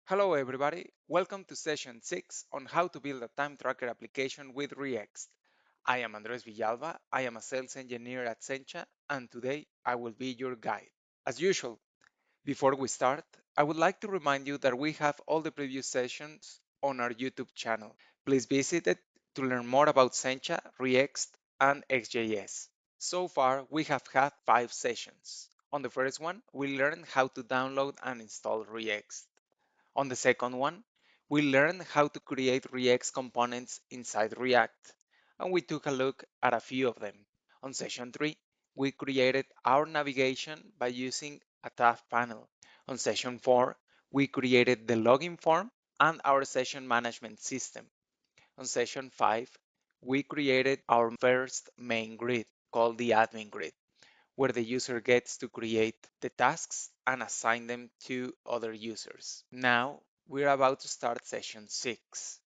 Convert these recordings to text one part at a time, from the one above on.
Hello everybody, welcome to session 6 on how to build a time tracker application with ReExt. I am Andres Villalba, I am a sales engineer at Sencha, and today I will be your guide. As usual, before we start, I would like to remind you that we have all the previous sessions on our YouTube channel. Please visit it to learn more about Sencha, ReExt, and XJS. So far, we have had 5 sessions. On the first one, we learned how to download and install ReExt. On the second one, we learned how to create ReExt components inside React, and we took a look at a few of them. On session 3, we created our navigation by using a tab panel. On session 4, we created the login form and our session management system. On session 5, we created our first main grid called the admin grid, where the user gets to create the tasks and assign them to other users. Now we're about to start session 6.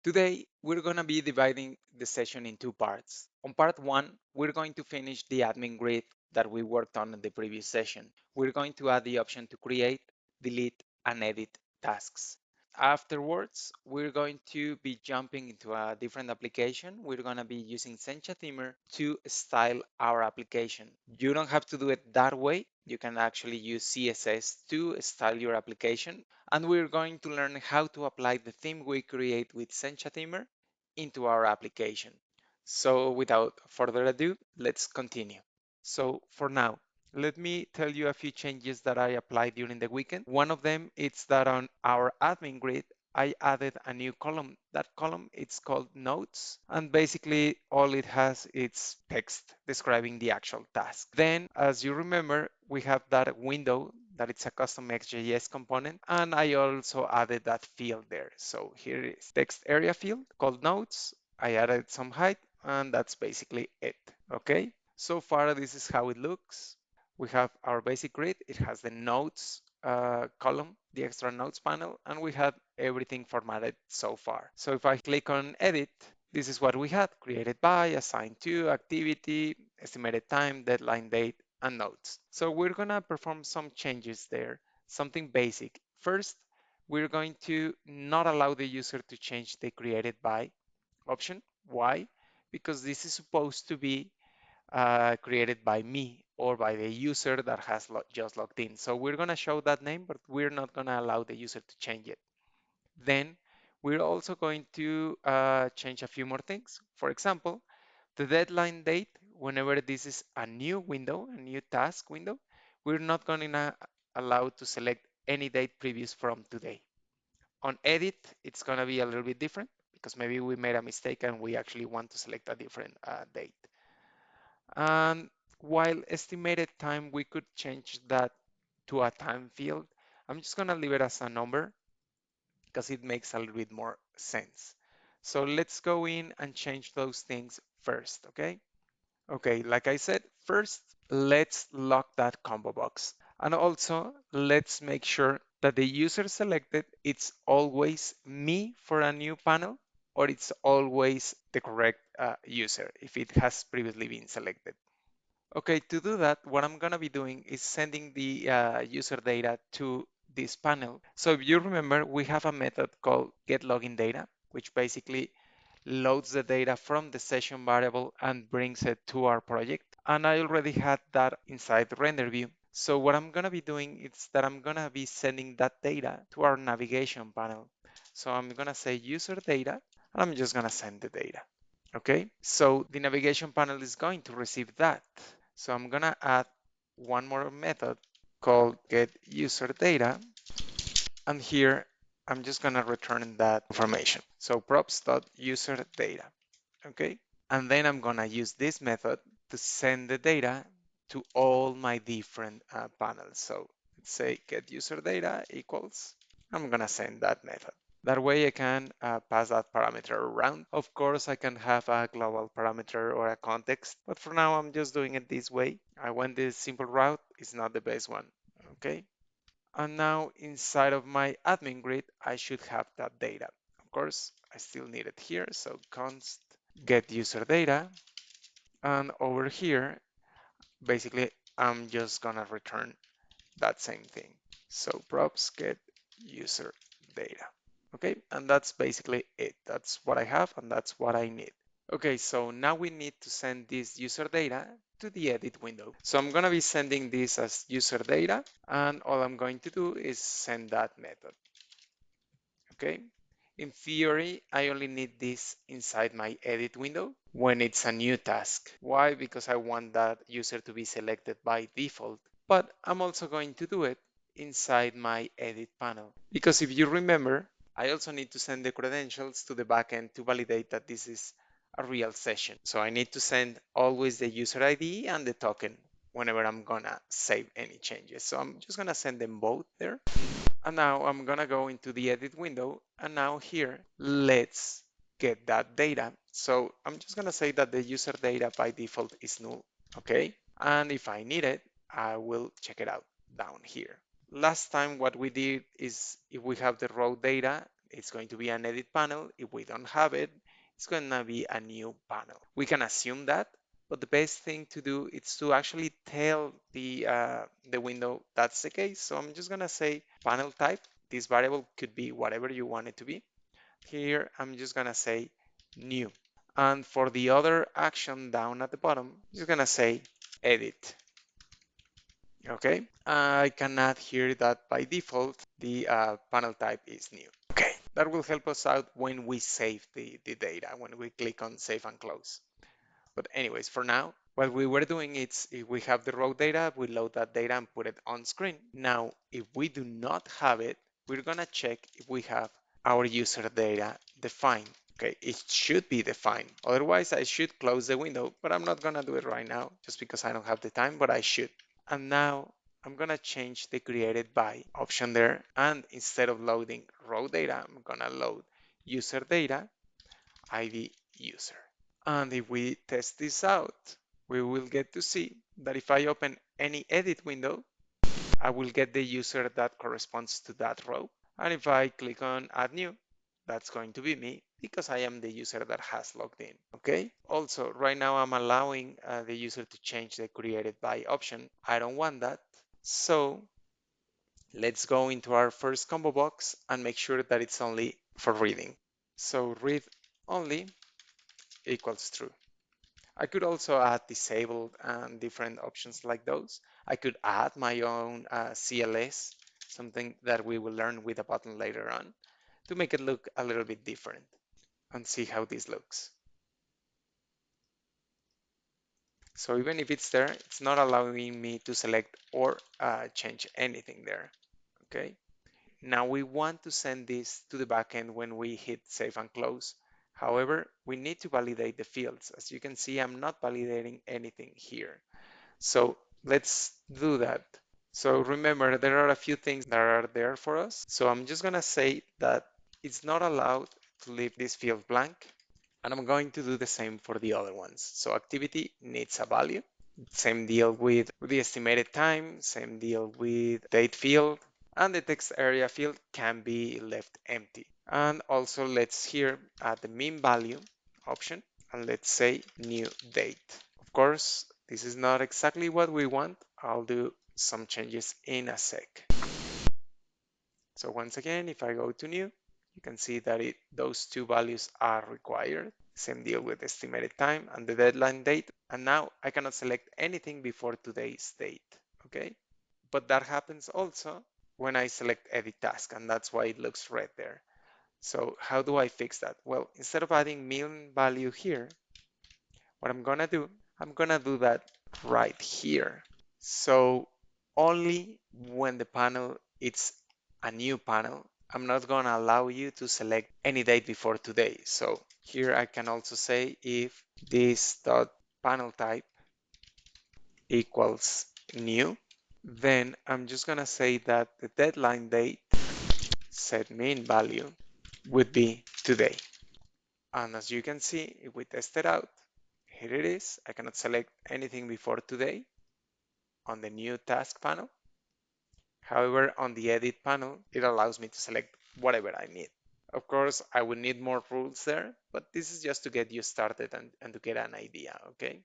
Today we're going to be dividing the session in two parts. On part 1, we're going to finish the admin grid that we worked on in the previous session. We're going to add the option to create, delete, and edit tasks. Afterwards, we're going to be jumping into a different application. We're going to be using Sencha Themer to style our application. You don't have to do it that way. You can actually use CSS to style your application. And we're going to learn how to apply the theme we create with Sencha Themer into our application. So without further ado, let's continue. So for now, let me tell you a few changes that I applied during the weekend. One of them is that on our admin grid, I added a new column. That column it's called notes, and basically all it has is text describing the actual task. Then, as you remember, we have that window that it's a custom XJS component, and I also added that field there. So here is text area field called notes. I added some height, and that's basically it. Okay. So far, this is how it looks. We have our basic grid. It has the notes column, the extra notes panel, and we have everything formatted so far. So if I click on edit, this is what we had: created by, assigned to, activity, estimated time, deadline date, and notes. So we're gonna perform some changes there, something basic. First, we're going to not allow the user to change the created by option. Why? Because this is supposed to be created by me or by the user that has just logged in. So we're going to show that name, but we're not going to allow the user to change it. Then we're also going to change a few more things. For example, the deadline date, whenever this is a new window, a new task window, we're not going to allow to select any date previous from today. On edit, it's going to be a little bit different because maybe we made a mistake and we actually want to select a different date. And while estimated time, we could change that to a time field. I'm just gonna leave it as a number because it makes a little bit more sense. So let's go in and change those things first, okay? Okay, like I said, first, let's lock that combo box. And also, let's make sure that the user selected, it's always me for a new panel, or it's always the correct user if it has previously been selected. Okay, to do that, what I'm gonna be doing is sending the user data to this panel. So if you remember, we have a method called getLoginData, which basically loads the data from the session variable and brings it to our project. And I already had that inside the render view. So what I'm gonna be doing is that I'm gonna be sending that data to our navigation panel. So I'm gonna say user data, and I'm just gonna send the data. Okay, so the navigation panel is going to receive that. So I'm gonna add one more method called getUserData, and here I'm just gonna return that information. So props.userData, okay? And then I'm gonna use this method to send the data to all my different panels. So let's say getUserData equals, I'm gonna send that method. That way I can pass that parameter around. Of course, I can have a global parameter or a context, but for now I'm just doing it this way. I went this simple route, it's not the best one, okay? And now inside of my admin grid, I should have that data. Of course, I still need it here, so const get user data, and over here, basically, I'm just gonna return that same thing. So props get user data. Okay, and that's basically it. That's what I have and that's what I need. Okay, so now we need to send this user data to the edit window. So I'm gonna be sending this as user data, and all I'm going to do is send that method. Okay, in theory, I only need this inside my edit window when it's a new task. Why? Because I want that user to be selected by default, but I'm also going to do it inside my edit panel. Because if you remember, I also need to send the credentials to the backend to validate that this is a real session. So I need to send always the user ID and the token whenever I'm gonna save any changes. So I'm just gonna send them both there. And now I'm gonna go into the edit window, and now here, let's get that data. So I'm just gonna say that the user data by default is null, okay? And if I need it, I will check it out down here. Last time what we did is if we have the raw data, it's going to be an edit panel. If we don't have it, it's gonna be a new panel. We can assume that, but the best thing to do is to actually tell the window that's the case. So I'm just gonna say panel type. This variable could be whatever you want it to be. Here I'm just gonna say new. And for the other action down at the bottom, I'm just gonna say edit. Okay, I can add here that by default the panel type is new. Okay, that will help us out when we save the data, when we click on save and close. But anyways, for now, what we were doing is if we have the raw data, we load that data and put it on screen. Now, if we do not have it, we're gonna check if we have our user data defined. Okay, it should be defined. Otherwise, I should close the window, but I'm not gonna do it right now just because I don't have the time, but I should. And now I'm gonna change the created by option there. And instead of loading raw data, I'm gonna load user data ID user. And if we test this out, we will get to see that if I open any edit window, I will get the user that corresponds to that row. And if I click on add new, that's going to be me because I am the user that has logged in. Okay. Also, right now I'm allowing the user to change the created by option. I don't want that. So let's go into our first combo box and make sure that it's only for reading. So read only equals true. I could also add disabled and different options like those. I could add my own CLS, something that we will learn with a button later on, to make it look a little bit different and see how this looks. So even if it's there, it's not allowing me to select or change anything there, okay? Now we want to send this to the backend when we hit save and close. However, we need to validate the fields. As you can see, I'm not validating anything here. So let's do that. So remember, there are a few things that are there for us. So I'm just gonna say that it's not allowed to leave this field blank. And I'm going to do the same for the other ones. So activity needs a value. Same deal with the estimated time, same deal with date field, and the text area field can be left empty. And also let's here add the mean value option, and let's say new date. Of course, this is not exactly what we want. I'll do some changes in a sec. So once again, if I go to new, you can see that those two values are required. Same deal with estimated time and the deadline date. And now I cannot select anything before today's date, okay? But that happens also when I select edit task, and that's why it looks red there. So how do I fix that? Well, instead of adding mean value here, what I'm gonna do that right here. So only when the panel it's a new panel, I'm not gonna allow you to select any date before today. So here I can also say if this dot panel type equals new, then I'm just gonna say that the deadline date set mean value would be today. And as you can see, if we test it out, here it is. I cannot select anything before today on the new task panel. However, on the edit panel, it allows me to select whatever I need. Of course, I would need more rules there, but this is just to get you started and to get an idea, okay?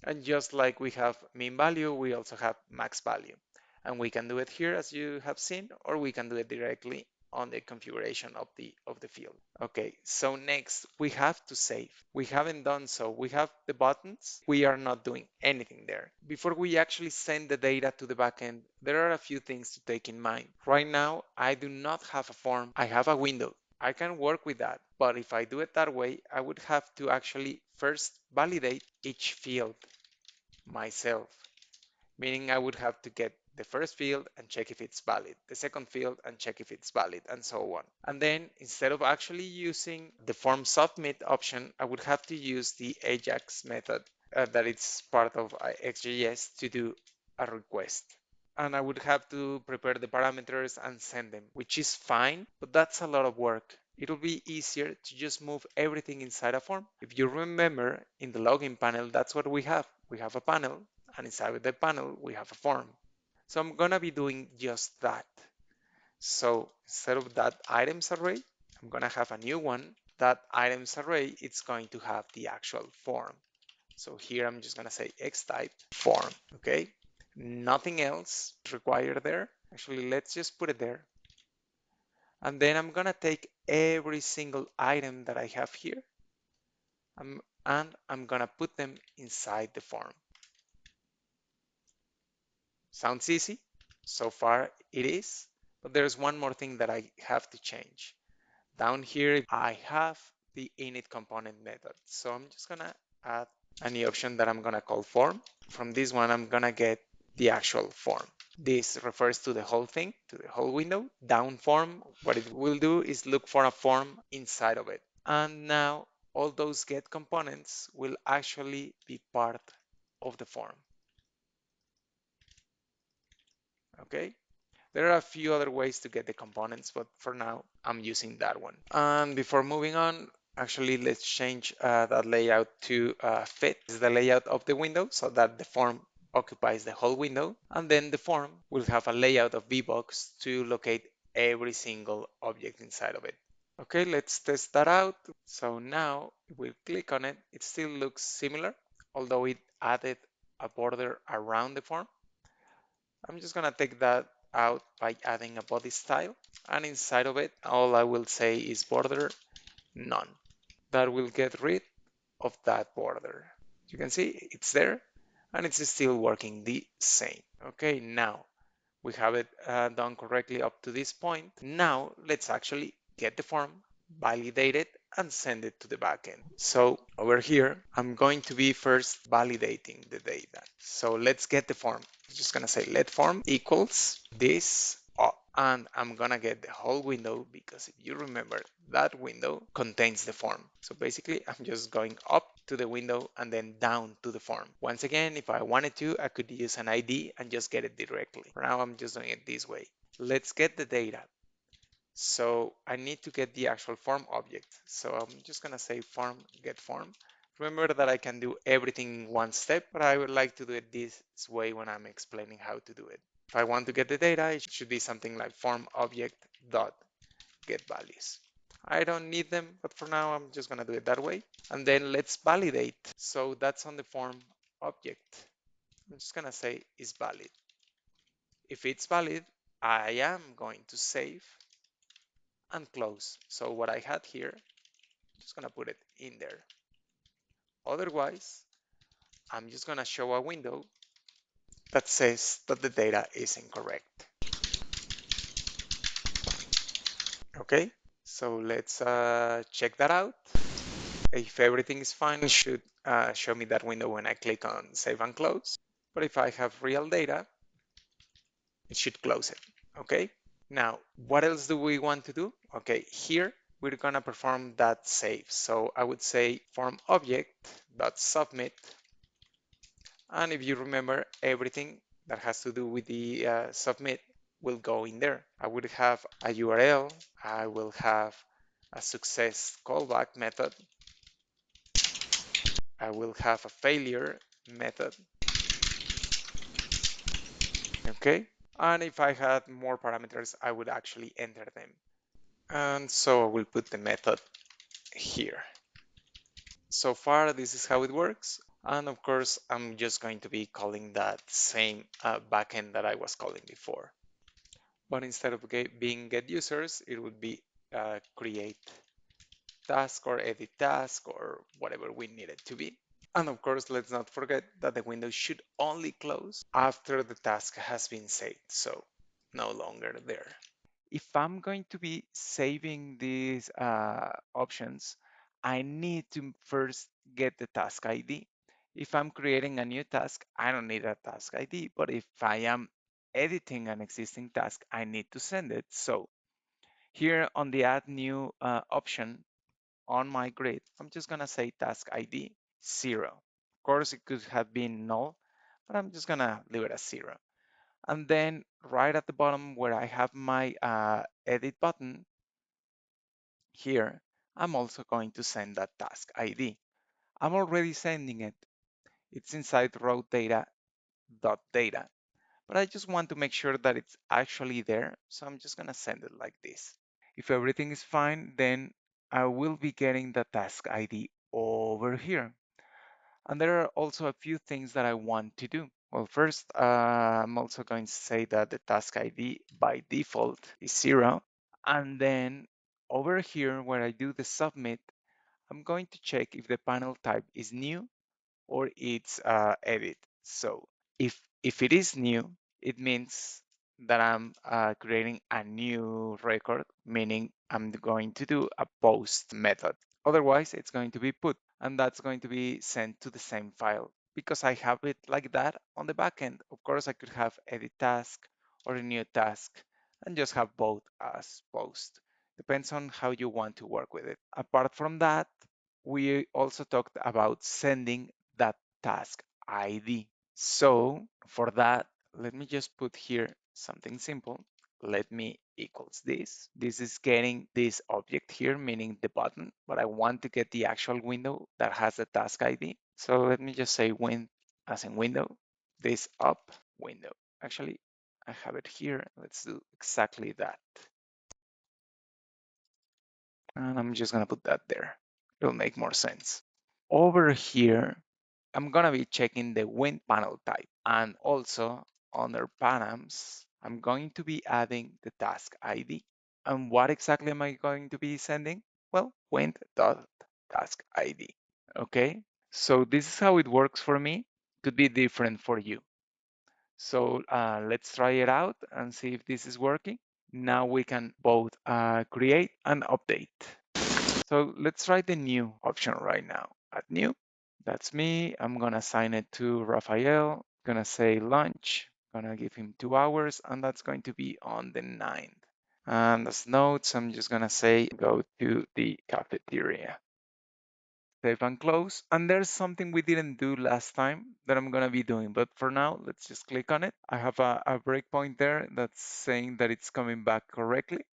And just like we have mean value, we also have max value. And we can do it here as you have seen, or we can do it directly on the configuration of the field. Okay, so next we have to save. We haven't done so. We have the buttons. We are not doing anything there. Before we actually send the data to the backend, there are a few things to take in mind. Right now, I do not have a form. I have a window. I can work with that, but if I do it that way, I would have to actually first validate each field myself, meaning I would have to get the first field and check if it's valid, the second field and check if it's valid, and so on. And then instead of actually using the form submit option, I would have to use the Ajax method that it's part of XJS to do a request. And I would have to prepare the parameters and send them, which is fine, but that's a lot of work. It'll be easier to just move everything inside a form. If you remember, in the login panel, that's what we have. We have a panel, and inside of the panel, we have a form. So I'm gonna be doing just that. So instead of that items array, I'm gonna have a new one. That items array, it's going to have the actual form. So here I'm just gonna say X type form, okay? Nothing else required there. Actually, let's just put it there. And then I'm gonna take every single item that I have here and I'm gonna put them inside the form. Sounds easy? So far it is, but there's one more thing that I have to change. Down here, I have the init component method. So I'm just gonna add a new option that I'm gonna call form. From this one, I'm gonna get the actual form. This refers to the whole thing, to the whole window. Down form, what it will do is look for a form inside of it. And now all those get components will actually be part of the form. Okay? There are a few other ways to get the components, but for now, I'm using that one. And before moving on, actually, let's change that layout to fit. This is the layout of the window so that the form occupies the whole window. And then the form will have a layout of VBox to locate every single object inside of it. Okay, let's test that out. So now we'll click on it. It still looks similar, although it added a border around the form. I'm just gonna take that out by adding a body style, and inside of it all I will say is border none. That will get rid of that border. You can see it's there and it's still working the same. Okay, now we have it done correctly up to this point. Now let's actually get the form, validate it, and send it to the backend. So over here, I'm going to be first validating the data. So let's get the form. I'm just gonna say let form equals this up, and I'm gonna get the whole window because if you remember, that window contains the form. So basically, I'm just going up to the window and then down to the form. Once again, if I wanted to, I could use an ID and just get it directly. For now, I'm just doing it this way. Let's get the data. So I need to get the actual form object. So I'm just gonna say form get form. Remember that I can do everything in one step, but I would like to do it this way when I'm explaining how to do it. If I want to get the data, it should be something like form object dot get values. I don't need them, but for now I'm just gonna do it that way. And then let's validate. So that's on the form object. I'm just gonna say is valid. If it's valid, I am going to save and close. So what I had here, I'm just gonna put it in there. Otherwise, I'm just gonna show a window that says that the data is incorrect. Okay, so let's check that out. If everything is fine, it should show me that window when I click on save and close. But if I have real data, it should close it. Okay, now what else do we want to do? Okay, here we're gonna perform that save. So I would say form object dot submit, and if you remember, everything that has to do with the submit will go in there. I would have a URL, I will have a success callback method, I will have a failure method, okay? And if I had more parameters, I would actually enter them. And so I will put the method here. So far, this is how it works. And of course, I'm just going to be calling that same backend that I was calling before. But instead of being get users, it would be create task or edit task or whatever we need it to be. And of course, let's not forget that the window should only close after the task has been saved, so no longer there. If I'm going to be saving these options, I need to first get the task ID. If I'm creating a new task, I don't need a task ID, but if I am editing an existing task, I need to send it. So here on the add new option on my grid, I'm just gonna say task ID 0. Of course, it could have been null, but I'm just gonna leave it as 0. And then right at the bottom where I have my edit button here, I'm also going to send that task ID. I'm already sending it. It's inside row data.data, but I just want to make sure that it's actually there. So I'm just gonna send it like this. If everything is fine, then I will be getting the task ID over here. And there are also a few things that I want to do. Well, first, I'm also going to say that the task ID by default is 0. And then over here where I do the submit, I'm going to check if the panel type is new or it's edit. So if it is new, it means that I'm creating a new record, meaning I'm going to do a post method. Otherwise, it's going to be put, and that's going to be sent to the same file because I have it like that on the backend. Of course, I could have edit task or a new task and just have both as post. Depends on how you want to work with it. Apart from that, we also talked about sending that task ID. So for that, let me just put here something simple. Let me equals this. This is getting this object here, meaning the button, but I want to get the actual window that has the task ID. So let me just say win as in window, this up window. Actually, I have it here. Let's do exactly that. And I'm just gonna put that there. It'll make more sense. Over here, I'm gonna be checking the Win panel type, and also under params, I'm going to be adding the task ID. And what exactly am I going to be sending? Well, Win.task ID. Okay, so this is how it works for me. Could be different for you. So let's try it out and see if this is working. Now we can both create and update. So let's try the new option right now. Add new. That's me. I'm gonna assign it to Rafael. Gonna say lunch. Gonna give him 2 hours, and that's going to be on the 9th. And as notes, I'm just gonna say go to the cafeteria. Save and close. And there's something we didn't do last time that I'm gonna be doing. But for now, let's just click on it. I have a breakpoint there that's saying that it's coming back correctly.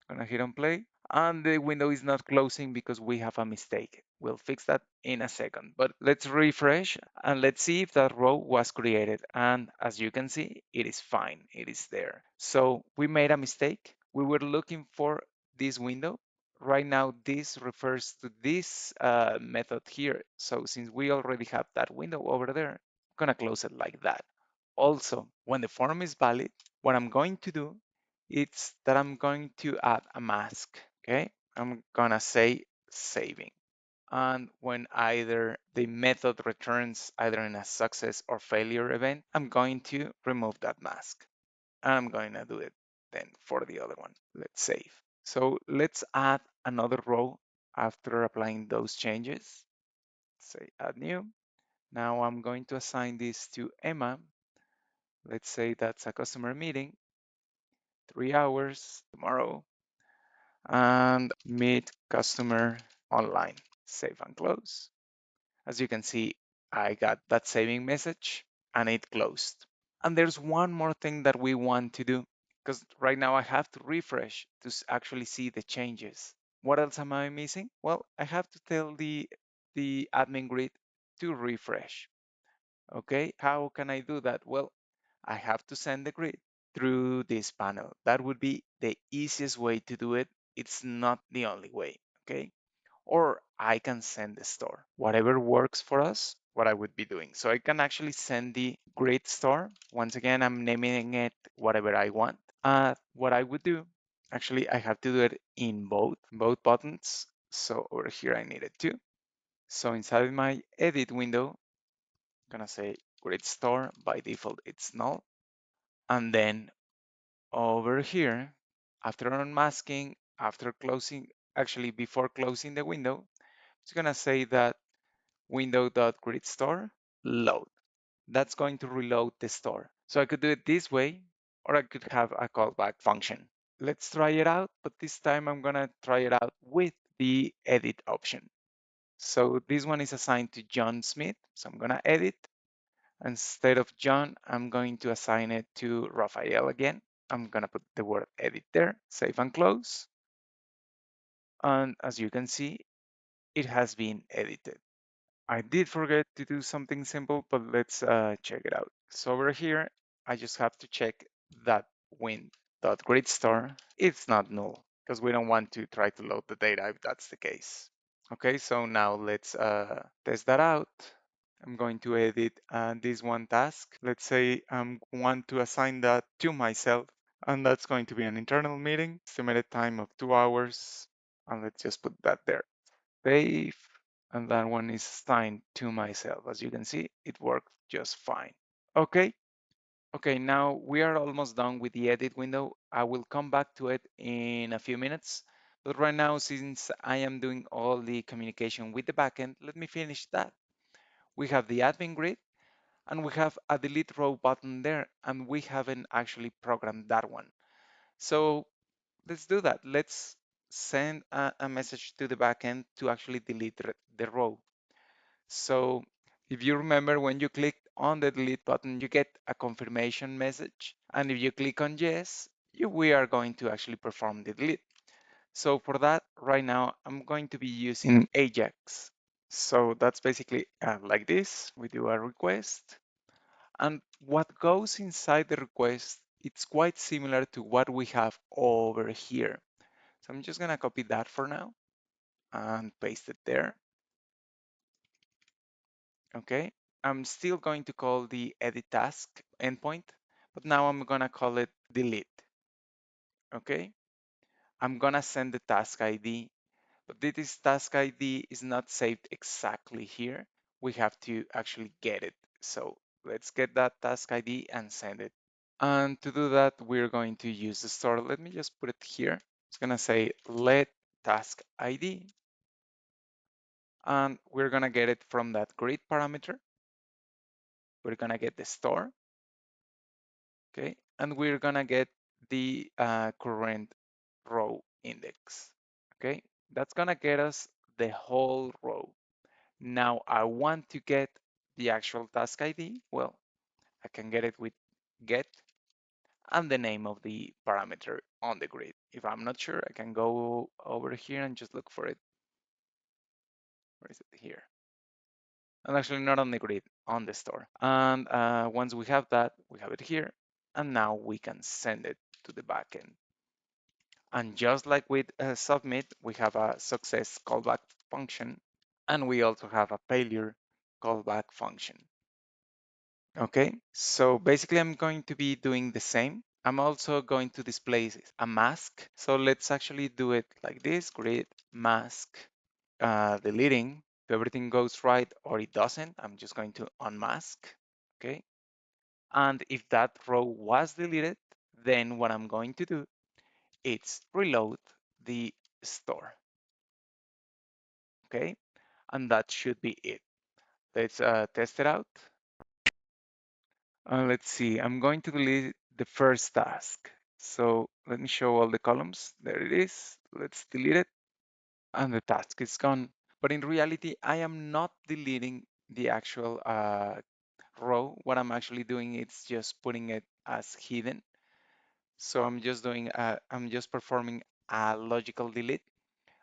Gonna hit on play. And the window is not closing because we have a mistake. We'll fix that in a second, but let's refresh and let's see if that row was created. And as you can see, it is fine. It is there. So we made a mistake. We were looking for this window. Right now, this refers to this method here. So since we already have that window over there, I'm gonna close it like that. Also, when the form is valid, what I'm going to do is that I'm going to add a mask, okay? I'm gonna say saving. And when either the method returns either in a success or failure event, I'm going to remove that mask. And I'm going to do it then for the other one. Let's save. So let's add another row after applying those changes. Say add new. Now I'm going to assign this to Emma. Let's say that's a customer meeting, 3 hours tomorrow, and meet customer online. Save and close. As you can see, I got that saving message and it closed. And there's one more thing that we want to do because right now I have to refresh to actually see the changes. What else am I missing? Well, I have to tell the admin grid to refresh. Okay, how can I do that? Well, I have to send the grid through this panel. That would be the easiest way to do it. It's not the only way, okay? Or I can send the store. Whatever works for us what I would be doing. So I can actually send the grid store. Once again, I'm naming it whatever I want. What I would do, actually, I have to do it in both buttons. So over here, I need it too. So inside my edit window, I'm gonna say grid store. By default, it's null. And then over here, after unmasking, after closing, actually before closing the window, it's gonna say that window.gridStore load. That's going to reload the store. So I could do it this way, or I could have a callback function. Let's try it out, but this time I'm gonna try it out with the edit option. So this one is assigned to John Smith. So I'm gonna edit. Instead of John, I'm going to assign it to Raphael again. I'm gonna put the word edit there, save and close. And as you can see, it has been edited. I did forget to do something simple, but let's check it out. So over here, I just have to check that win.gridStar. It's not null because we don't want to try to load the data if that's the case. Okay, so now let's test that out. I'm going to edit this one task. Let's say I want to assign that to myself, and that's going to be an internal meeting, estimated time of 2 hours, and let's just put that there. Save, and that one is assigned to myself. As you can see, it worked just fine. Okay, okay, now we are almost done with the edit window. I will come back to it in a few minutes. But right now, since I am doing all the communication with the backend, let me finish that. We have the admin grid and we have a delete row button there, and we haven't actually programmed that one. So let's do that. Let's send a message to the backend to actually delete the row. So if you remember, when you click on the delete button, you get a confirmation message. And if you click on yes, we are going to actually perform the delete. So for that, right now, I'm going to be using Ajax. So that's basically like this. We do a request. And what goes inside the request, it's quite similar to what we have over here. So I'm just gonna copy that for now and paste it there. Okay, I'm still going to call the edit task endpoint, but now I'm gonna call it delete. Okay, I'm gonna send the task ID, but this task ID is not saved exactly here. We have to actually get it. So let's get that task ID and send it. And to do that, we're going to use the store. Let me just put it here. It's gonna say let task ID, and we're gonna get it from that grid parameter. We're gonna get the store, okay? And we're gonna get the current row index, okay? That's gonna get us the whole row. Now I want to get the actual task ID. Well, I can get it with get and the name of the parameter on the grid. If I'm not sure, I can go over here and just look for it. Where is it? Here. And actually not on the grid, on the store. And once we have that, we have it here. And now we can send it to the backend. And just like with submit, we have a success callback function. And we also have a failure callback function. Okay, so basically I'm going to be doing the same. I'm also going to display a mask. So let's actually do it like this, grid mask, deleting. If everything goes right or it doesn't, I'm just going to unmask, okay? And if that row was deleted, then what I'm going to do is reload the store, okay? And that should be it. Let's test it out. Let's see, I'm going to delete the first task. So let me show all the columns. There it is. Let's delete it. And the task is gone. But in reality, I am not deleting the actual row. What I'm actually doing is just putting it as hidden. So I'm just performing a logical delete.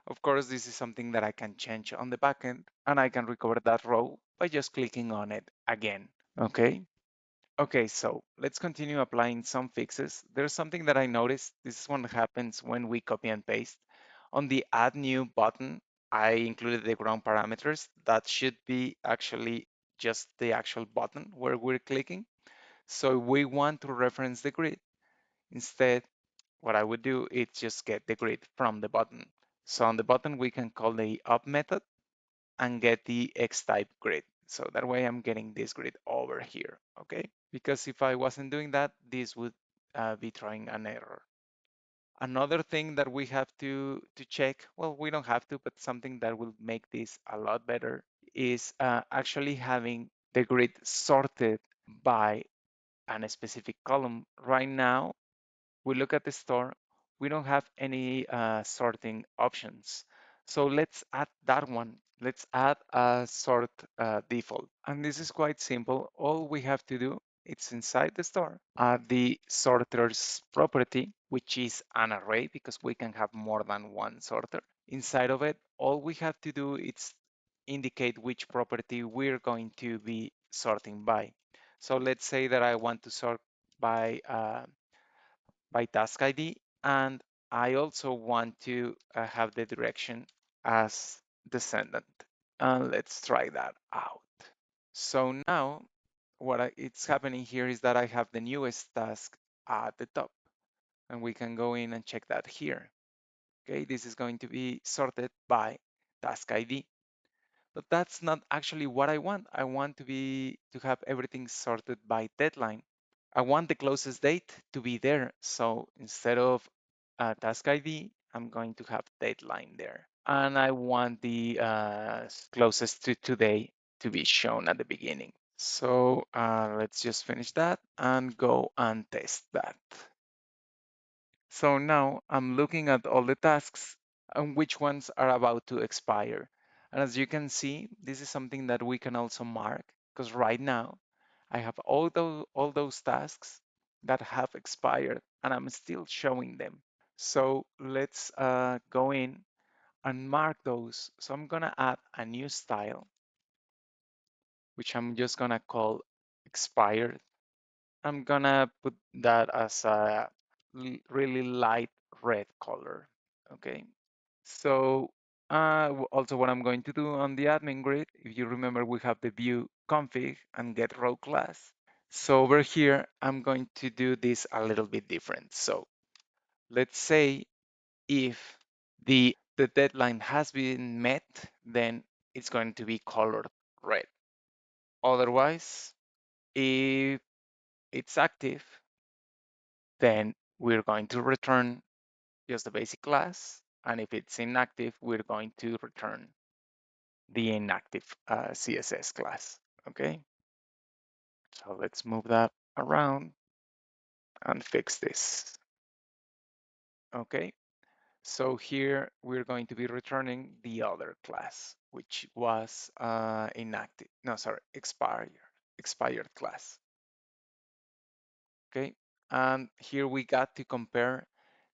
Of course, this is something that I can change on the backend, and I can recover that row by just clicking on it again. Okay. Okay, so let's continue applying some fixes. There's something that I noticed. This is what happens when we copy and paste. On the add new button, I included the ground parameters. That should be actually just the actual button where we're clicking. So we want to reference the grid. Instead, what I would do is just get the grid from the button. So on the button, we can call the up method and get the X type grid. So that way I'm getting this grid over here, okay? Because if I wasn't doing that, this would be throwing an error. Another thing that we have to check, well, we don't have to, but something that will make this a lot better is actually having the grid sorted by a specific column. Right now, we look at the store, we don't have any sorting options. So let's add that one. Let's add a sort default. And this is quite simple. All we have to do, it's inside the store, add the sorters property, which is an array because we can have more than one sorter. Inside of it, all we have to do is indicate which property we're going to be sorting by. So let's say that I want to sort by task ID, and I also want to have the direction as descendant. And let's try that out. So now it's happening here is that I have the newest task at the top, and we can go in and check that here. Okay, this is going to be sorted by task ID. But that's not actually what I want. I want to have everything sorted by deadline. I want the closest date to be there. So instead of task ID, I'm going to have deadline there. And I want the closest to today to be shown at the beginning. So let's just finish that and go and test that. So now I'm looking at all the tasks and which ones are about to expire. And as you can see, this is something that we can also mark because right now I have all those tasks that have expired and I'm still showing them. So let's go in and mark those. So I'm gonna add a new style, which I'm just gonna call expired. I'm gonna put that as a really light red color, okay? So also what I'm going to do on the admin grid, if you remember, we have the view config and get row class. So over here, I'm going to do this a little bit different. So let's say if the deadline has been met, then it's going to be colored red. Otherwise, if it's active, then we're going to return just the basic class. And if it's inactive, we're going to return the inactive CSS class, okay? So let's move that around and fix this, okay? So here we're going to be returning the other class, which was inactive, no, sorry, expired class, okay? And here we got to compare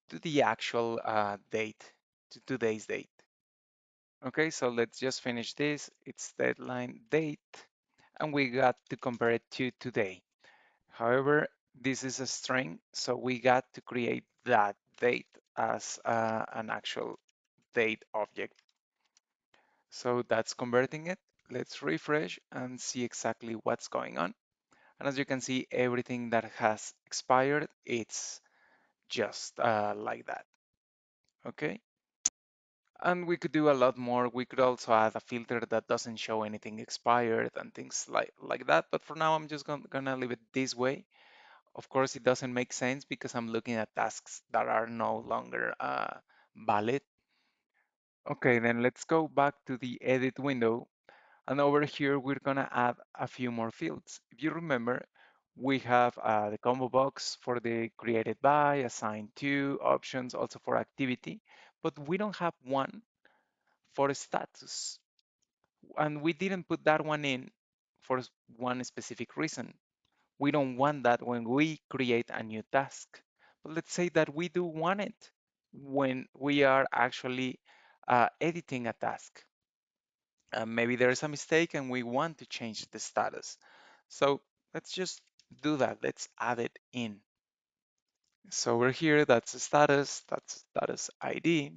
to the actual date, to today's date. Okay, so let's just finish this. It's deadline date, and we got to compare it to today. However, this is a string, so we got to create that date as an actual date object. So that's converting it. Let's refresh and see exactly what's going on. And as you can see, everything that has expired, it's just like that. Okay. And we could do a lot more. We could also add a filter that doesn't show anything expired and things like that. But for now, I'm just gonna leave it this way. Of course, it doesn't make sense because I'm looking at tasks that are no longer valid. Okay, then let's go back to the edit window. And over here, we're gonna add a few more fields. If you remember, we have the combo box for the created by, assigned to, options, also for activity, but we don't have one for status. And we didn't put that one in for one specific reason. We don't want that when we create a new task. But let's say that we do want it when we are actually editing a task. Maybe there's a mistake and we want to change the status. So let's just do that. Let's add it in. So over here, that's the that's status ID.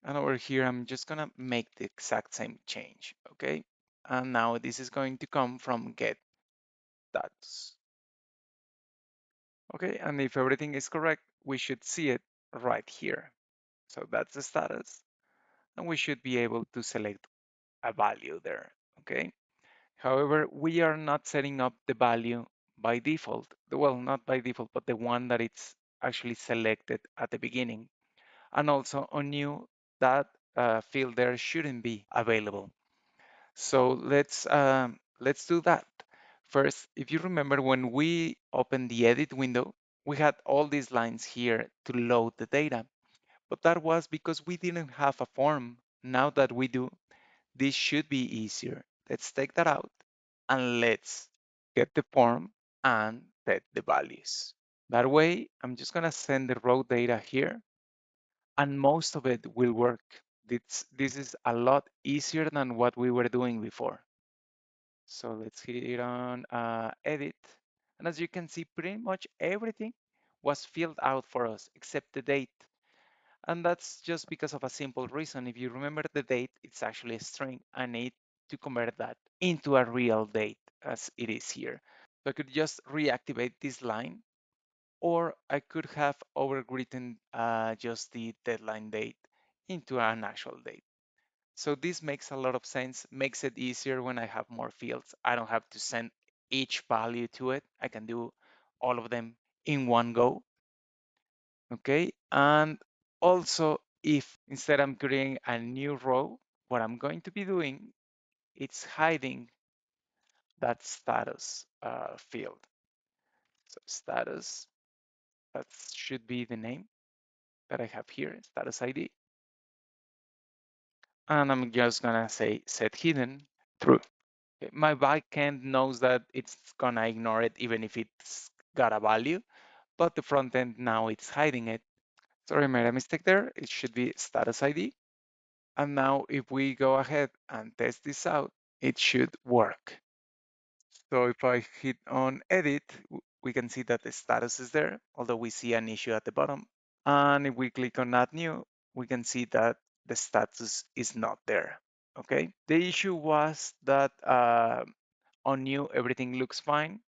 And over here, I'm just gonna make the exact same change, okay? And now this is going to come from get status. Okay, and if everything is correct, we should see it right here. So that's the status, and we should be able to select a value there, okay? However, we are not setting up the value by default. Well, not by default, but the one that it's actually selected at the beginning. And also on new, that field there shouldn't be available. So let's do that. First, if you remember when we opened the edit window, we had all these lines here to load the data, but that was because we didn't have a form. Now that we do, this should be easier. Let's take that out and let's get the form and set the values. That way, I'm just gonna send the raw data here and most of it will work. This is a lot easier than what we were doing before. So let's hit it on edit. And as you can see, pretty much everything was filled out for us except the date. And that's just because of a simple reason. If you remember the date, it's actually a string. I need to convert that into a real date as it is here. So I could just reactivate this line, or I could have overwritten just the deadline date into an actual date. So this makes a lot of sense, makes it easier when I have more fields. I don't have to send each value to it. I can do all of them in one go. Okay, and also if instead I'm creating a new row, what I'm going to be doing is hiding that status field. So status, that should be the name that I have here, status ID. And I'm just gonna say set hidden true. Okay, my backend knows that it's gonna ignore it even if it's got a value, but the front end now it's hiding it. Sorry, I made a mistake there. It should be status ID. And now if we go ahead and test this out, it should work. So if I hit on edit, we can see that the status is there, although we see an issue at the bottom. And if we click on add new, we can see that the status is not there. Okay. The issue was that on new, everything looks fine.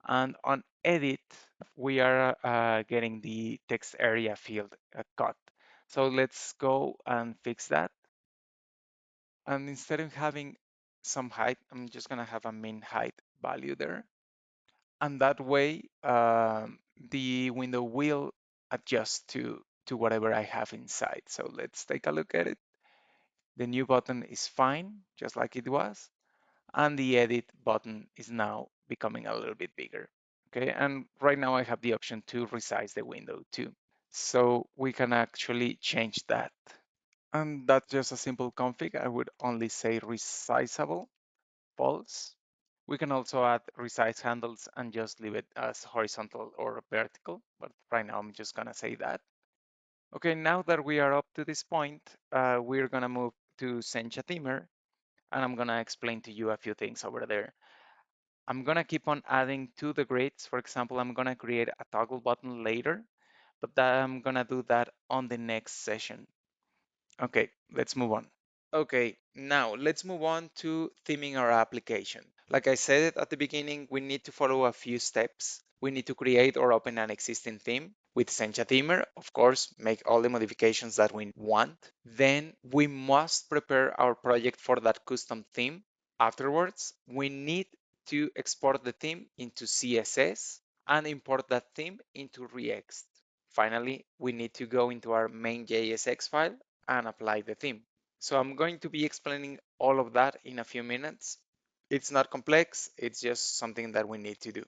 And on edit, we are getting the text area field cut. So let's go and fix that. And instead of having some height, I'm just gonna have a min height value there. And that way, the window will adjust to whatever I have inside. So let's take a look at it. The new button is fine, just like it was. And the edit button is now becoming a little bit bigger. Okay, and right now I have the option to resize the window too. So we can actually change that. And that's just a simple config. I would only say resizable, false. We can also add resize handles and just leave it as horizontal or vertical, but right now I'm just gonna say that. Okay, now that we are up to this point, we're gonna move to Sencha Themer, and I'm gonna explain to you a few things over there. I'm gonna keep on adding to the grids. For example, I'm gonna create a toggle button later, but I'm gonna do that on the next session. Okay, let's move on. Okay, now let's move on to theming our application. Like I said at the beginning, we need to follow a few steps. We need to create or open an existing theme with Sencha Themer, of course, make all the modifications that we want. Then we must prepare our project for that custom theme. Afterwards, we need to export the theme into CSS and import that theme into ReExt. Finally, we need to go into our main JSX file and apply the theme. So I'm going to be explaining all of that in a few minutes. It's not complex, it's just something that we need to do.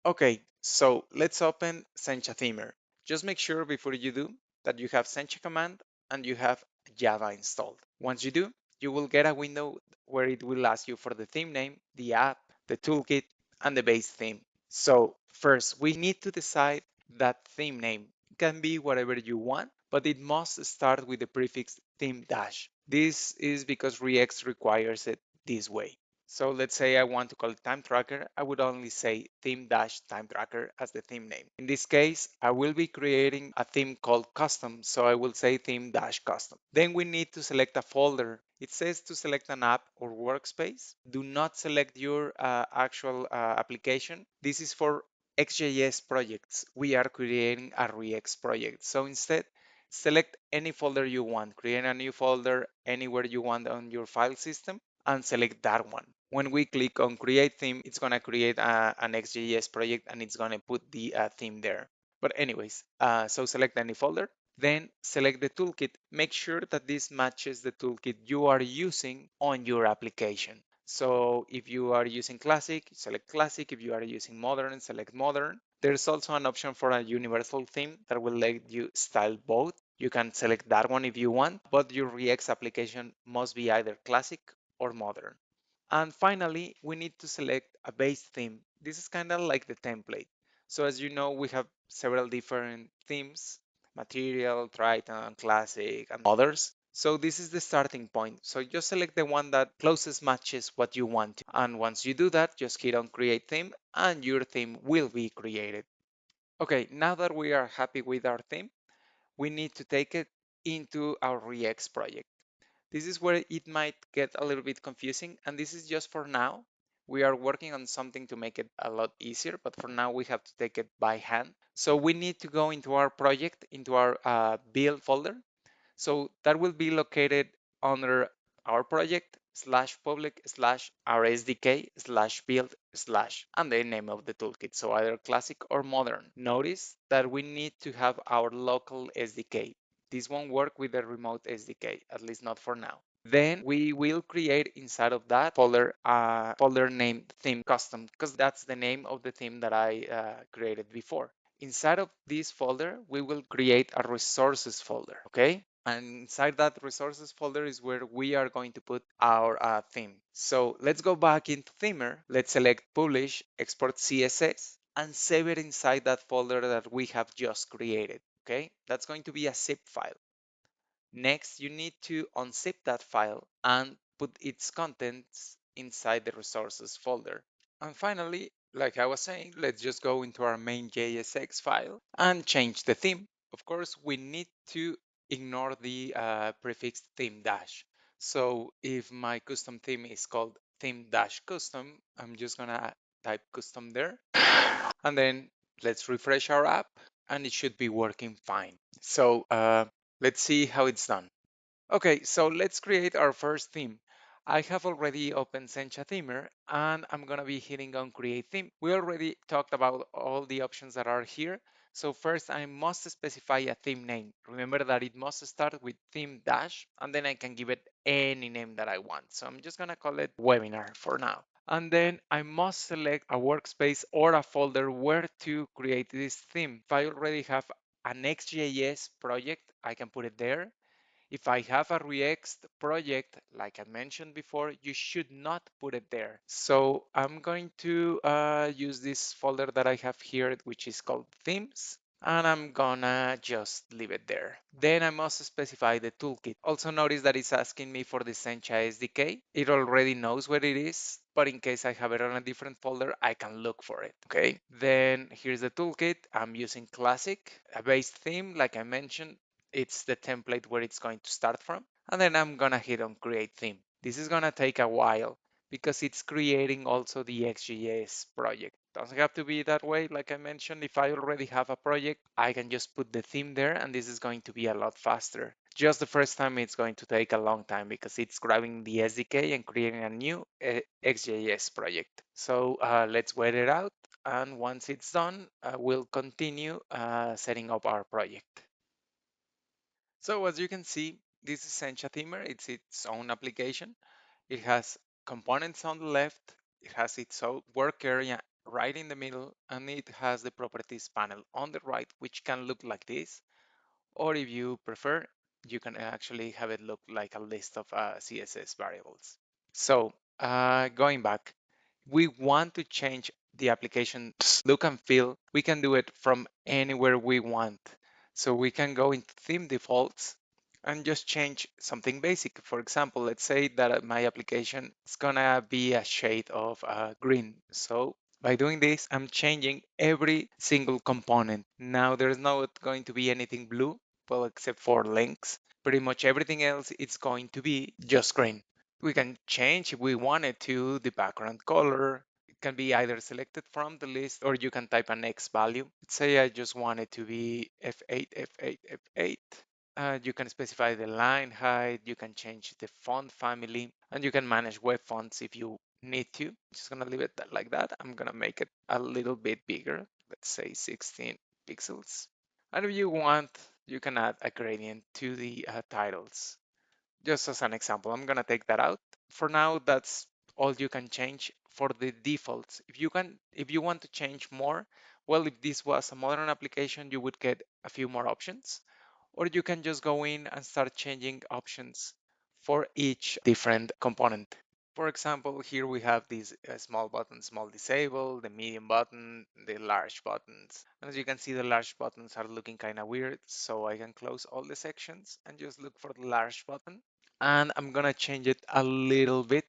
Okay, so let's open Sencha Themer. Just make sure before you do that you have Sencha command and you have Java installed. Once you do, you will get a window where it will ask you for the theme name, the app, the toolkit, and the base theme. So first, we need to decide that theme name. It can be whatever you want, but it must start with the prefix theme dash. This is because ReExt requires it this way. So let's say I want to call it time tracker. I would only say theme dash time tracker as the theme name. In this case, I will be creating a theme called custom. So I will say theme dash custom. Then we need to select a folder. It says to select an app or workspace. Do not select your actual application. This is for XJS projects. We are creating a ReExt project. So instead, select any folder you want. Create a new folder anywhere you want on your file system and select that one. When we click on create theme, it's gonna create an XJS project and it's gonna put the theme there. But anyways, so select any folder, then select the toolkit. Make sure that this matches the toolkit you are using on your application. So if you are using classic, select classic. If you are using modern, select modern. There's also an option for a universal theme that will let you style both. You can select that one if you want, but your ReExt application must be either classic or modern. And finally, we need to select a base theme. This is kind of like the template. So as you know, we have several different themes, material, Triton, classic, and others. So this is the starting point. So just select the one that closest matches what you want. And once you do that, just hit on create theme and your theme will be created. Okay, now that we are happy with our theme, we need to take it into our ReExt project. This is where it might get a little bit confusing, and this is just for now. We are working on something to make it a lot easier, but for now we have to take it by hand. So we need to go into our project, into our build folder. So that will be located under our project slash public slash our SDK slash build slash and the name of the toolkit. So either classic or modern. Notice that we need to have our local SDK. This won't work with the remote SDK, at least not for now. Then we will create inside of that folder a folder named theme custom because that's the name of the theme that I created before. Inside of this folder, we will create a resources folder, okay? And inside that resources folder is where we are going to put our theme. So let's go back into Themer. Let's select Publish, Export CSS, and save it inside that folder that we have just created, okay? That's going to be a zip file. Next, you need to unzip that file and put its contents inside the resources folder. And finally, like I was saying, let's just go into our main JSX file and change the theme. Of course, we need to ignore the prefix theme dash. So if my custom theme is called theme dash custom, I'm just gonna type custom there. And then let's refresh our app and it should be working fine. So let's see how it's done. Okay, so let's create our first theme. I have already opened Sencha Themer and I'm gonna be hitting on create theme. We already talked about all the options that are here. So first I must specify a theme name. Remember that it must start with theme dash and then I can give it any name that I want. So I'm just gonna call it webinar for now. And then I must select a workspace or a folder where to create this theme. If I already have an XJS project, I can put it there. If I have a ReExt project, like I mentioned before, you should not put it there. So I'm going to use this folder that I have here, which is called themes. And I'm gonna just leave it there. Then I must specify the toolkit. Also notice that it's asking me for the Sencha SDK. It already knows where it is, but in case I have it on a different folder, I can look for it, okay? Then here's the toolkit. I'm using Classic, a base theme, like I mentioned. It's the template where it's going to start from. And then I'm gonna hit on create theme. This is gonna take a while because it's creating also the XJS project. Doesn't have to be that way. Like I mentioned, if I already have a project, I can just put the theme there and this is going to be a lot faster. Just the first time it's going to take a long time because it's grabbing the SDK and creating a new XJS project. So let's wait it out. And once it's done, we'll continue setting up our project. So as you can see, this is Sencha Themer. It's its own application. It has components on the left, it has its own work area right in the middle, and it has the properties panel on the right, which can look like this. Or if you prefer, you can actually have it look like a list of CSS variables. So going back, we want to change the application's look and feel. We can do it from anywhere we want. So we can go into theme defaults, and just change something basic. For example, let's say that my application is gonna be a shade of green. So by doing this, I'm changing every single component. Now there's not going to be anything blue, well, except for links. Pretty much everything else it's going to be just green. We can change if we wanted to the background color. It can be either selected from the list or you can type an X value. Let's say I just want it to be F8, F8, F8. You can specify the line height, you can change the font family, and you can manage web fonts if you need to. Just gonna leave it like that. I'm gonna make it a little bit bigger, let's say 16 pixels. And if you want, you can add a gradient to the titles. Just as an example, I'm gonna take that out. For now, that's all you can change for the defaults. If you want to change more, well, if this was a modern application, you would get a few more options, or you can just go in and start changing options for each different component. For example, here we have these small buttons, small disable, the medium button, the large buttons. And as you can see, the large buttons are looking kind of weird. So I can close all the sections and just look for the large button. And I'm gonna change it a little bit.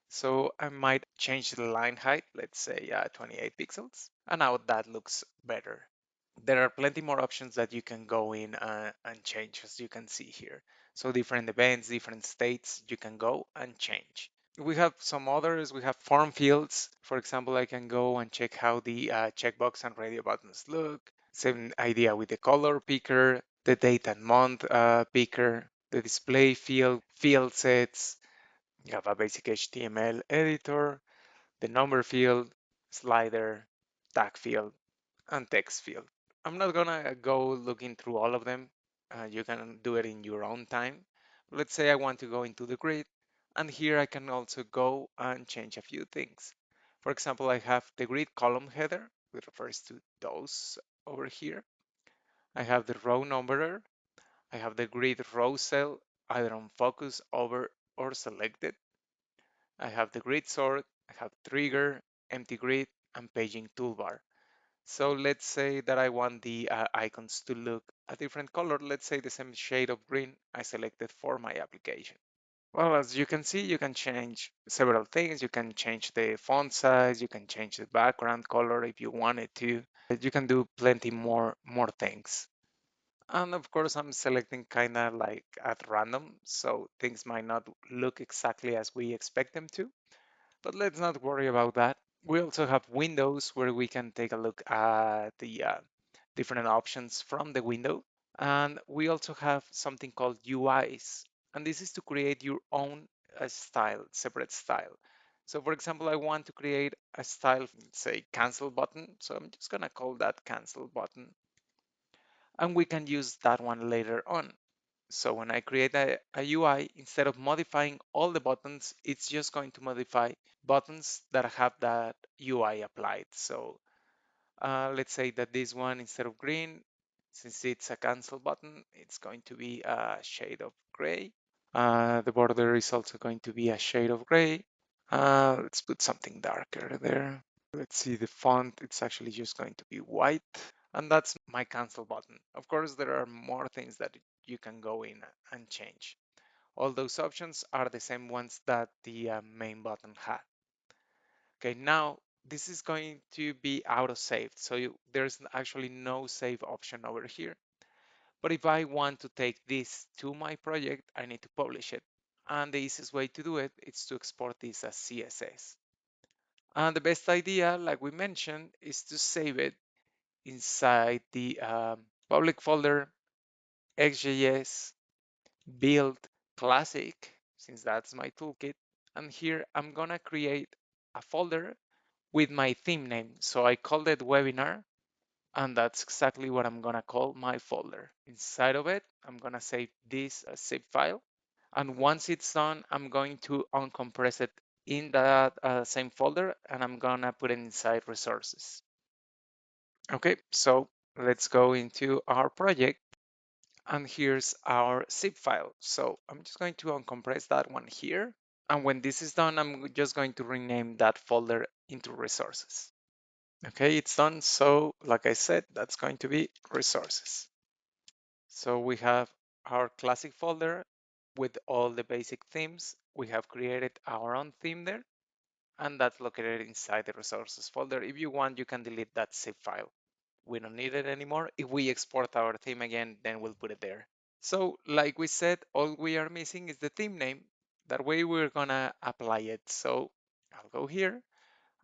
So I might change the line height, let's say 28 pixels. And now that looks better. There are plenty more options that you can go in and change, as you can see here. So different events, different states, you can go and change. We have some others. We have form fields. For example, I can go and check how the checkbox and radio buttons look. Same idea with the color picker, the date and month picker, the display field sets. You have a basic HTML editor, the number field, slider, tag field, and text field. I'm not gonna go looking through all of them. You can do it in your own time. Let's say I want to go into the grid, and here I can also go and change a few things. For example, I have the grid column header, which refers to those over here. I have the row numberer. I have the grid row cell, either on focus, over, or selected. I have the grid sort. I have trigger, empty grid, and paging toolbar. So let's say that I want the icons to look a different color. Let's say the same shade of green I selected for my application. Well, as you can see, you can change several things. You can change the font size. You can change the background color if you wanted to. You can do plenty more things. And of course, I'm selecting kind of like at random, so things might not look exactly as we expect them to. But let's not worry about that. We also have windows where we can take a look at the different options from the window. And we also have something called UIs. And this is to create your own style, separate style. So for example, I want to create a style, say cancel button. So I'm just gonna call that cancel button. And we can use that one later on. So when I create a UI, instead of modifying all the buttons, it's just going to modify buttons that have that UI applied. So let's say that this one, instead of green, since it's a cancel button, it's going to be a shade of gray. The border is also going to be a shade of gray. Let's put something darker there. Let's see the font, it's actually just going to be white. And that's my cancel button. Of course, there are more things that you can go in and change. All those options are the same ones that the main button had. Okay, now this is going to be auto saved. So there's actually no save option over here. But if I want to take this to my project, I need to publish it. And the easiest way to do it is to export this as CSS. And the best idea, like we mentioned, is to save it inside the public folder XJS build classic, since that's my toolkit. And here I'm gonna create a folder with my theme name. So I called it webinar, and that's exactly what I'm gonna call my folder. Inside of it, I'm gonna save this zip file. And once it's done, I'm going to uncompress it in that same folder, and I'm gonna put it inside resources. Okay, so let's go into our project. And here's our zip file. So I'm just going to uncompress that one here. And when this is done, I'm just going to rename that folder into resources. Okay, it's done. So like I said, that's going to be resources. So we have our classic folder with all the basic themes. We have created our own theme there, and that's located inside the resources folder. If you want, you can delete that zip file. We don't need it anymore. If we export our theme again, then we'll put it there. So like we said, all we are missing is the theme name. That way we're gonna apply it. So I'll go here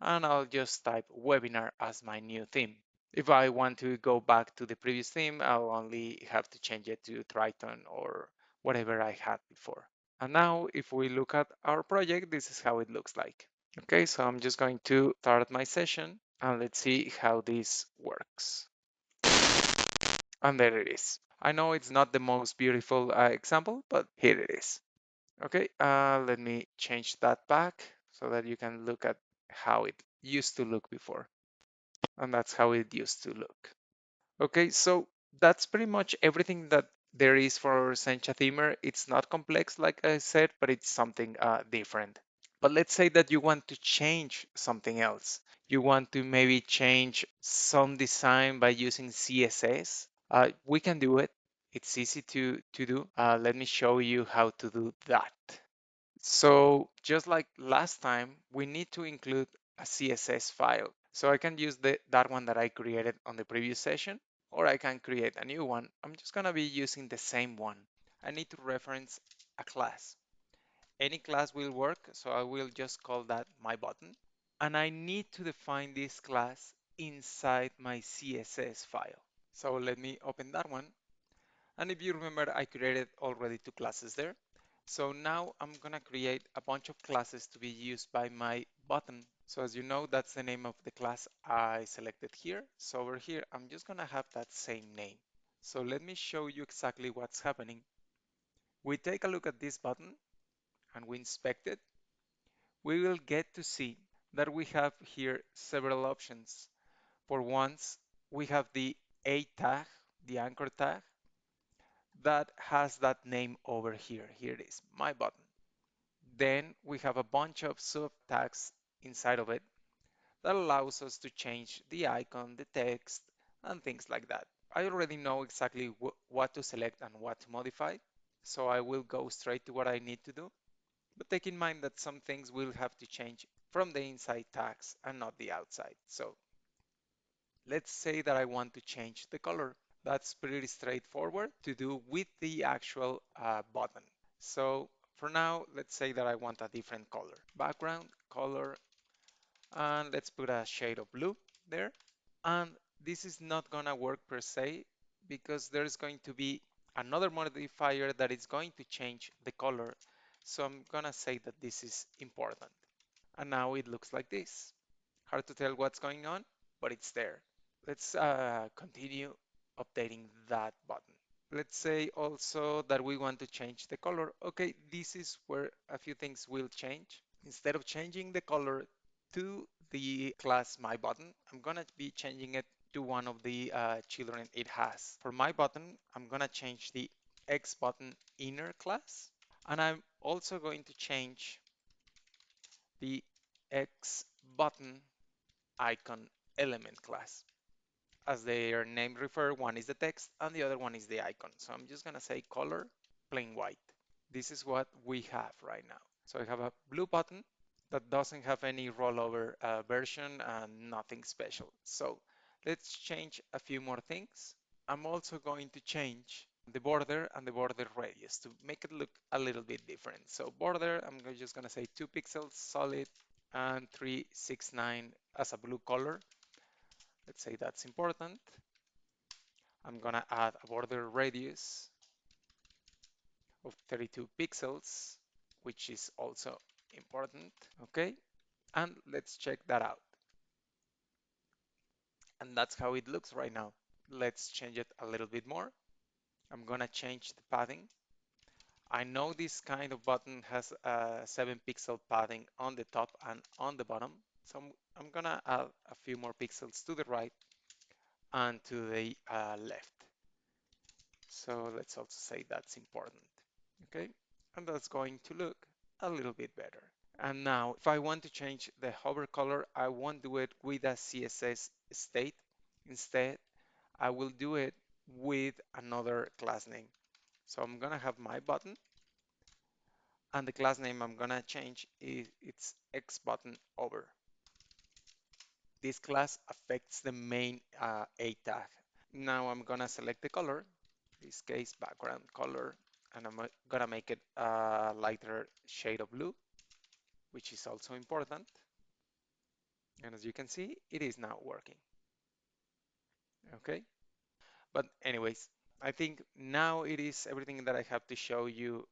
and I'll just type webinar as my new theme. If I want to go back to the previous theme, I'll only have to change it to Triton or whatever I had before. And now if we look at our project, this is how it looks like. Okay, so I'm just going to start my session and let's see how this works. And there it is. I know it's not the most beautiful example, but here it is. Okay, let me change that back so that you can look at how it used to look before. And that's how it used to look. Okay, so that's pretty much everything that there is for Sencha Themer. It's not complex, like I said, but it's something different. But let's say that you want to change something else. You want to maybe change some design by using CSS. We can do it. It's easy to do. Let me show you how to do that. So just like last time, we need to include a CSS file. So I can use that one that I created on the previous session, or I can create a new one. I'm just gonna be using the same one. I need to reference a class. Any class will work, so I will just call that my button. And I need to define this class inside my CSS file. So let me open that one. And if you remember, I created already two classes there. So now I'm gonna create a bunch of classes to be used by my button. So as you know, that's the name of the class I selected here. So over here, I'm just gonna have that same name. So let me show you exactly what's happening. We take a look at this button and we inspect it. We will get to see that we have here several options. For once, we have the A tag, the anchor tag, that has that name over here. Here it is, my button. Then we have a bunch of sub tags inside of it that allows us to change the icon, the text, and things like that. I already know exactly what to select and what to modify, so I will go straight to what I need to do. But take in mind that some things will have to change from the inside tags and not the outside. So let's say that I want to change the color. That's pretty straightforward to do with the actual button. So for now, let's say that I want a different color. Background, color, and let's put a shade of blue there. And this is not gonna work per se because there's going to be another modifier that is going to change the color. So I'm gonna say that this is important. And now it looks like this. Hard to tell what's going on, but it's there. Let's continue updating that button. Let's say also that we want to change the color. Okay, this is where a few things will change. Instead of changing the color to the class my button, I'm gonna be changing it to one of the children it has. For my button, I'm gonna change the X button inner class, and I'm also going to change the X button icon element class. As their name refer, one is the text and the other one is the icon. So I'm just gonna say color plain white. This is what we have right now. So I have a blue button that doesn't have any rollover version and nothing special. So let's change a few more things. I'm also going to change the border and the border radius to make it look a little bit different. So border, I'm just gonna say 2 pixels solid and 369 as a blue color. Let's say that's important. I'm gonna add a border radius of 32 pixels, which is also important. Okay, and let's check that out. And that's how it looks right now. Let's change it a little bit more. I'm gonna change the padding. I know this kind of button has a 7 pixel padding on the top and on the bottom. So I'm gonna add a few more pixels to the right and to the left. So let's also say that's important. Okay, and that's going to look a little bit better. And now, if I want to change the hover color, I won't do it with a CSS state. Instead, I will do it with another class name. So I'm gonna have my button, and the class name I'm gonna change is it's X button over. This class affects the main A tag. Now I'm gonna select the color, in this case background color, and I'm gonna make it a lighter shade of blue, which is also important. And as you can see, it is now working. Okay, but anyways, I think now it is everything that I have to show you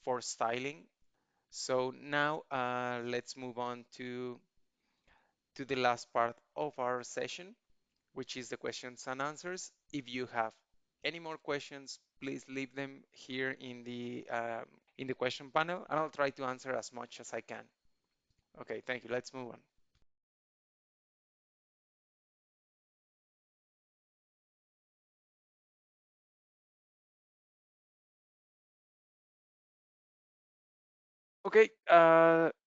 for styling. So now let's move on to the last part of our session, which is the questions and answers. If you have any more questions, please leave them here in the question panel, and I'll try to answer as much as I can. Okay, thank you. Let's move on. Okay,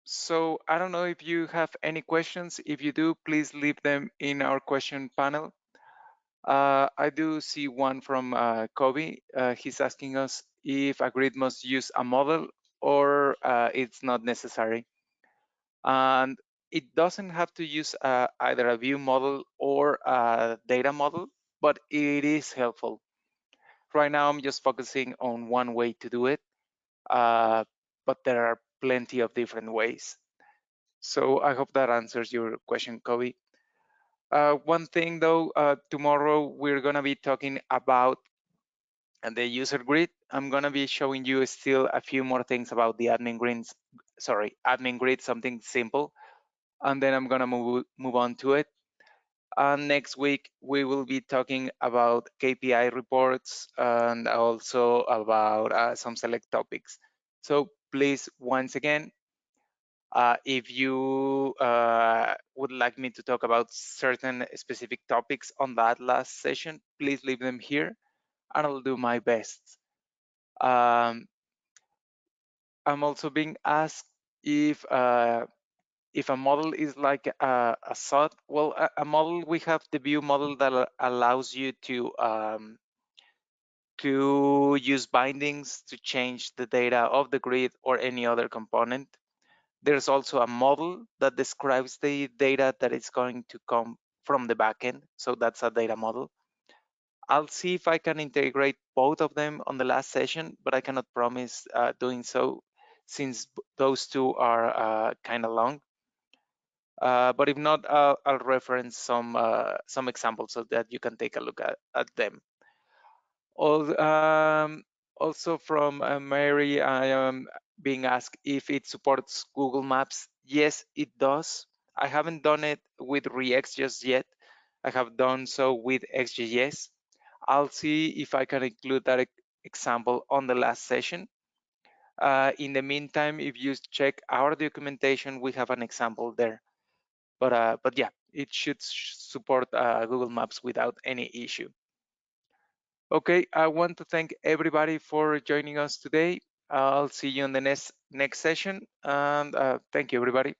so I don't know if you have any questions. If you do, please leave them in our question panel. I do see one from Kobe. He's asking us if a grid must use a model or it's not necessary. And it doesn't have to use either a view model or a data model, but it is helpful. Right now, I'm just focusing on one way to do it, uh, but there are plenty of different ways. So I hope that answers your question, Kobe. One thing though, tomorrow we're gonna be talking about the user grid. I'm gonna be showing you still a few more things about the admin grid, something simple, and then I'm gonna move on to it. And next week we will be talking about KPI reports and also about some select topics. So please, once again, if you would like me to talk about certain specific topics on that last session, please leave them here and I'll do my best. Um, I'm also being asked if a model is like a SOT. Well, a model, we have the view model that allows you to use bindings to change the data of the grid or any other component. There's also a model that describes the data that is going to come from the backend. So that's a data model. I'll see if I can integrate both of them on the last session, but I cannot promise doing so since those two are kind of long. But if not, I'll reference some examples so that you can take a look at them. Also from Mary, I am being asked if it supports Google Maps. Yes, it does. I haven't done it with ReExt just yet. I have done so with XJS. I'll see if I can include that example on the last session. In the meantime, if you check our documentation, we have an example there. But yeah, it should support Google Maps without any issue. Okay, I want to thank everybody for joining us today. I'll see you in the next session, and thank you, everybody.